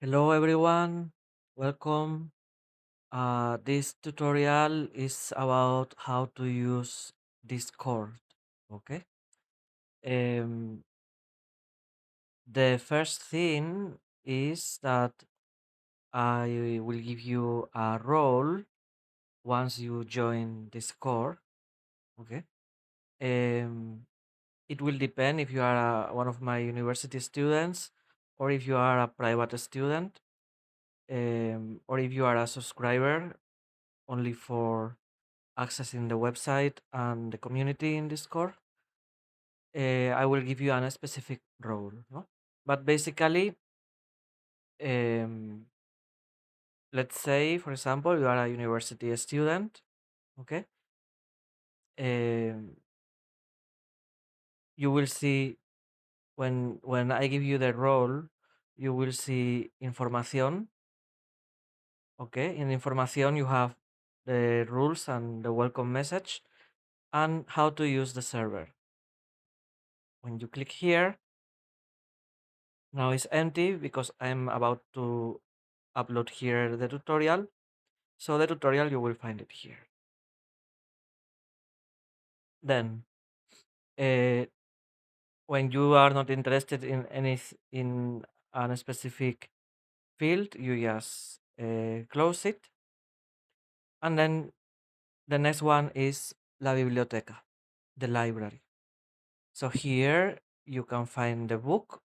Hello everyone, welcome. This tutorial is about how to use Discord. Okay. Um, the first thing is that I will give you a role once you join Discord. Okay. Um, it will depend if you are one of my university students or if you are a private student, or if you are a subscriber only for accessing the website and the community in Discord. I will give you a specific role, no? But basically, um, let's say, for example, you are a university student, okay? Um, you will see when I give you the role, you will see información, okay? In información, you have the rules and the welcome message and how to use the server. When you click here, now it's empty because I'm about to upload here the tutorial. So the tutorial, you will find it here. Then, uh, when you are not interested in in a specific field, you just close it. And then the next one is la biblioteca, the library. So here you can find the book,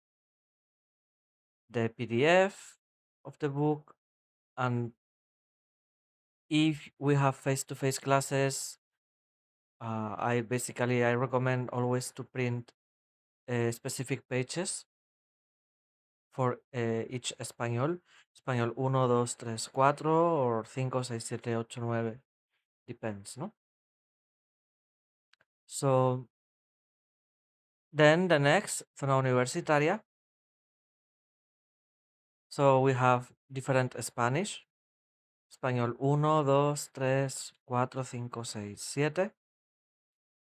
the PDF of the book, and if we have face-to-face classes, I recommend always to print specific pages for each español. Español 1, 2, 3, 4 or 5, 6, 7, 8, 9. Depends, no? So then the next, zona universitaria. So we have different Spanish. Español 1, 2, 3, 4, 5, 6, 7.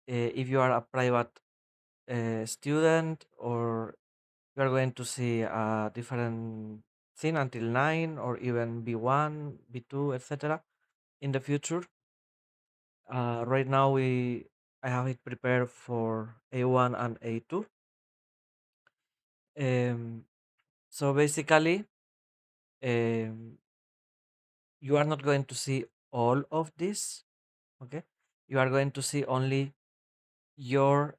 If you are a private student, or you are going to see a different thing until 9 or even B1, B2, etc. in the future. Right now I have it prepared for A1 and A2. Um, so basically, um, you are not going to see all of this. Okay, you are going to see only your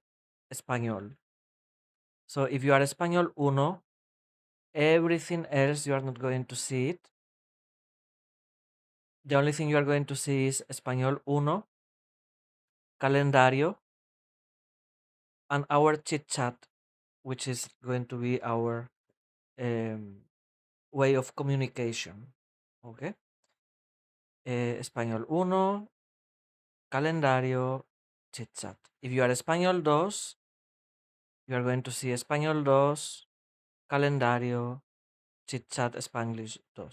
español. So if you are español uno, everything else you are not going to see it. The only thing you are going to see is español uno, calendario, and our chit chat, which is going to be our um, way of communication. Okay. Español uno, calendario, chit chat. If you are español 2, you are going to see español 2, calendario, chit chat, Spanglish 2.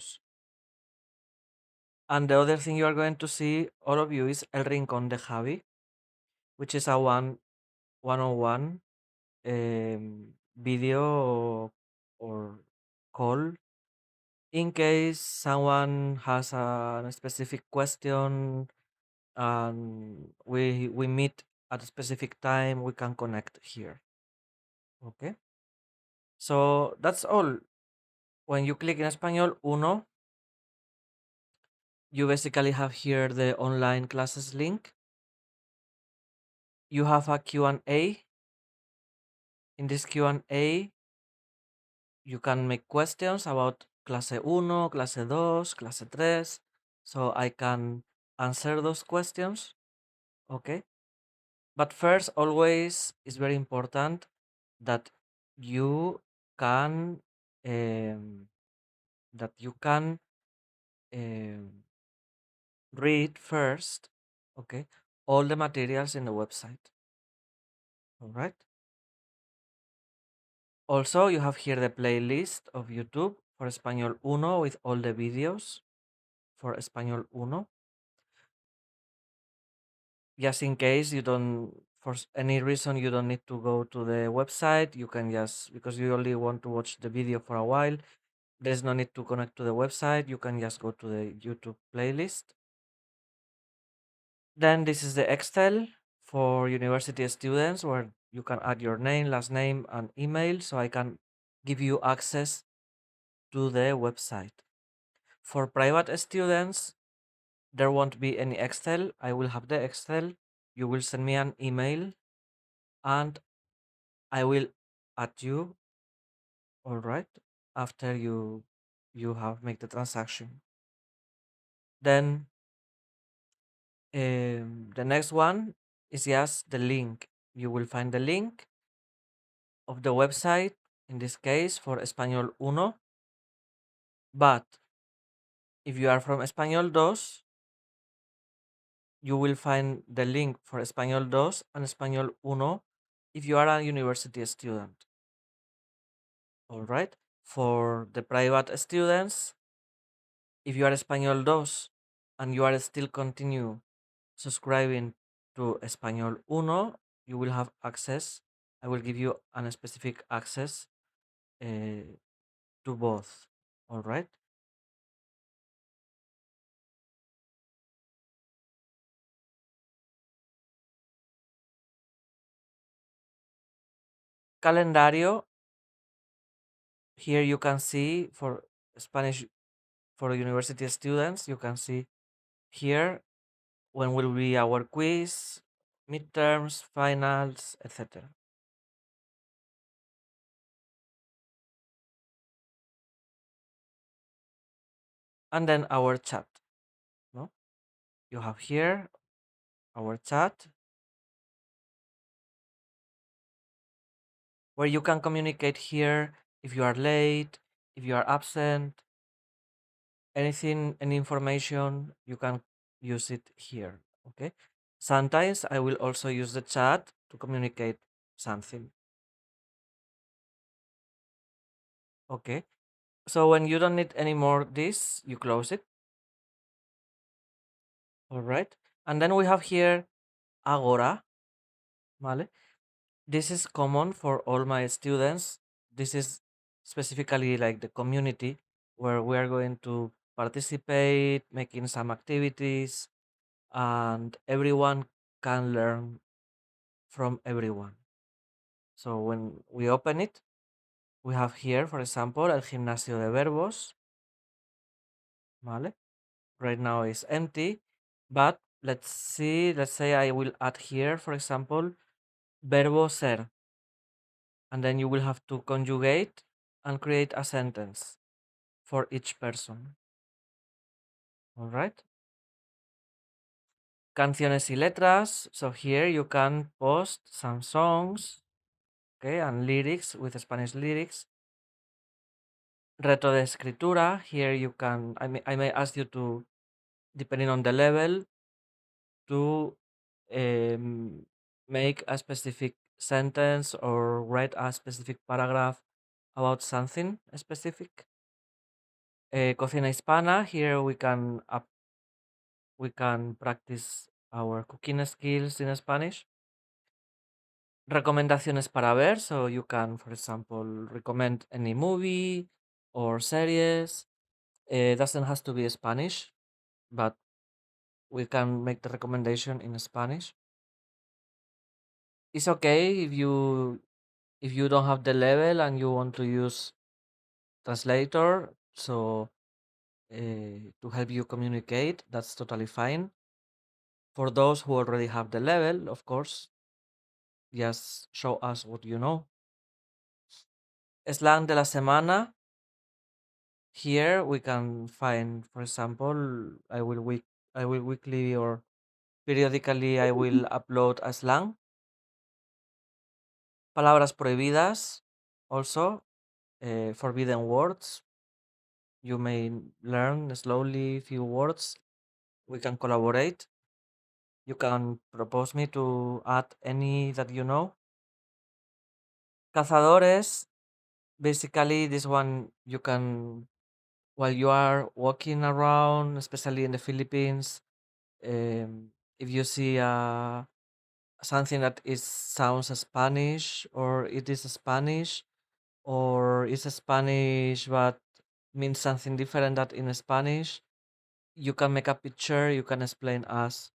And the other thing you are going to see, all of you, is El Rincón de Javi, which is a one-on-one video or call in case someone has a specific question and we meet at a specific time, we can connect here. Okay, so that's all. When you click in español uno, you basically have here the online classes link. You have a Q&A. In this Q&A, you can make questions about clase 1, clase 2, clase 3. So I can answer those questions. Okay, but first, always is very important that you can um, that you can um, read first, okay, all the materials in the website. All right. Also, you have here the playlist of YouTube for Español Uno with all the videos for Español Uno. Just in case you don't, for any reason, you don't need to go to the website, you can just, because you only want to watch the video for a while, There's no need to connect to the website. You can just go to the YouTube playlist. Then this is the Excel for university students where you can add your name, last name, and email so I can give you access to the website. For private students, there won't be any Excel. I will have the Excel. You will send me an email and I will add you, all right, after you have made the transaction. Then the next one is just the link. You will find the link of the website, in this case for Español Uno. But if you are from Español Dos, you will find the link for Español Dos and Español Uno if you are a university student. All right. For the private students, if you are Español Dos and you are still continue subscribing to Español Uno, you will have access. I will give you a specific access to both. All right. Calendario. Here you can see for Spanish for university students, you can see here when will be our quiz, midterms, finals, etc. And then our chat. No, you have here our chat where you can communicate here if you are late, if you are absent, anything, any information, you can use it here. Okay. Sometimes I will also use the chat to communicate something. Okay. So when you don't need any more this, you close it. All right. And then we have here Agora. Vale. This is common for all my students. This is specifically like the community where we are going to participate, making some activities, and everyone can learn from everyone. So when we open it, we have here, for example, El Gimnasio de Verbos. Vale. Right now is empty, but let's see, let's say I will add here, for example, verbo ser, and then you will have to conjugate and create a sentence for each person. All right. Canciones y letras. So here you can post some songs, okay, and lyrics with Spanish lyrics. Reto de escritura. Here you can, I may ask you to, depending on the level, to make a specific sentence or write a specific paragraph about something specific. Cocina hispana. Here we can practice our cooking skills in Spanish. Recomendaciones para ver. So you can, for example, recommend any movie or series. It doesn't have to be Spanish, but we can make the recommendation in Spanish. It's okay if you don't have the level and you want to use translator. So to help you communicate, that's totally fine. For those who already have the level, of course, just show us what you know. Slang de la semana. Here we can find, for example, I will weekly or periodically I will upload a slang. Palabras prohibidas, also forbidden words. You may learn slowly few words. We can collaborate. You can propose me to add any that you know. Cazadores, basically this one you can, while you are walking around, especially in the Philippines, if you see something that is sounds Spanish or it is Spanish or is Spanish but means something different that in Spanish. You can make a picture, you can explain us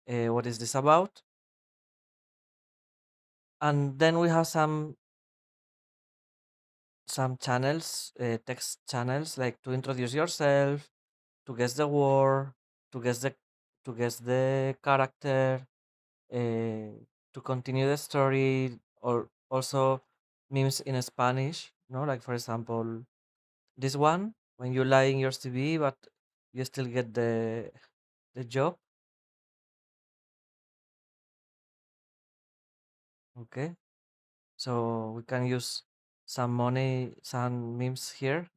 what is this about. And then we have some channels, text channels, like to introduce yourself, to guess the word, to guess the character, uh, to continue the story, or also memes in Spanish. Like for example, this one when you lie in your CV, but you still get the job. Okay, so we can use some memes here.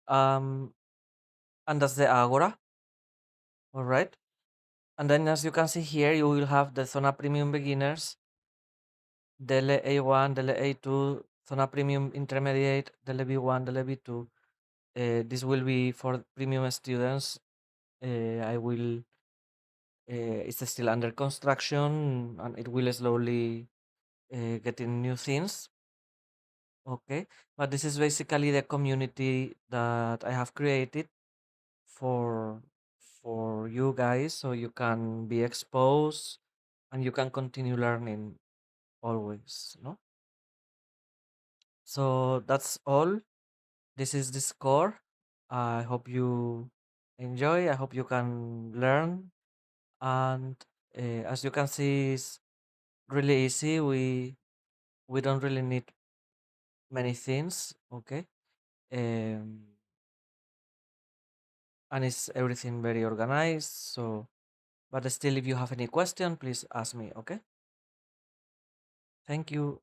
Um, and that's the Agora. All right. And then as you can see here, you will have the Zona Premium Beginners, DL A1, DL A2, Zona Premium Intermediate, DL B1, DL B2. This will be for premium students. I will, it's still under construction and it will slowly getting new things. Okay. But this is basically the community that I have created for for you guys so you can be exposed and you can continue learning always, no? So that's all. This is the score. I hope you enjoy. I hope you can learn. And as you can see, it's really easy. We don't really need many things. Okay. Um, and it's everything very organized. So, but still, if you have any question, please ask me. Okay. Thank you.